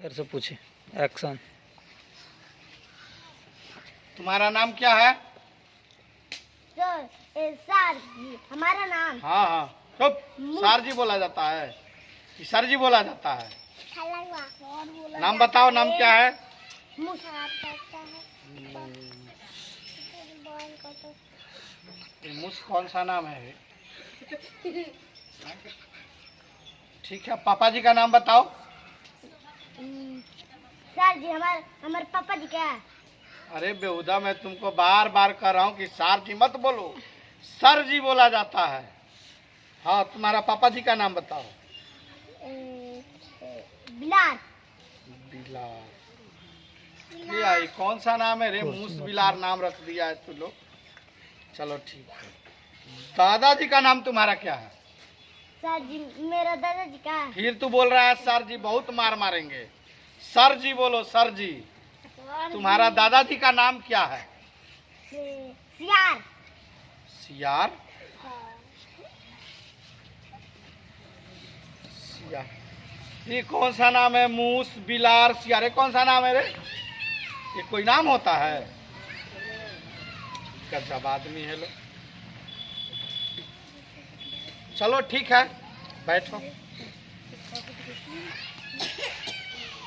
फिर से पूछे। एक्शन। तुम्हारा नाम क्या है? सर जी हमारा नाम। हाँ हाँ चुप। सर जी बोला जाता है कि सर जी बोला जाता है? नाम बताओ, नाम क्या है? मुस कौन सा नाम है? ठीक है, पापा जी का नाम बताओ। सर जी हमारे पापा जी क्या है? अरे बेहुदा, मैं तुमको बार बार कह रहा हूँ कि सर जी मत बोलो, सर जी बोला जाता है। हाँ, तुम्हारा पापा जी का नाम बताओ। बिलार। बिलार। ये कौन सा नाम है रे? मूस बिलार नाम रख दिया है तू लोग। चलो ठीक है। दादाजी का नाम तुम्हारा क्या है? सर जी मेरा दादाजी का है। फिर तू बोल रहा है सर जी, बहुत मार मारेंगे। सर जी बोलो, सर जी। तुम्हारा दादाजी का नाम क्या है? सियार। सियार? सियार, ये कौन सा नाम है? मूस बिलार सियार, ये कौन सा नाम है रे? ये कोई नाम होता है? गजब आदमी है लोग। चलो ठीक है, बैठो।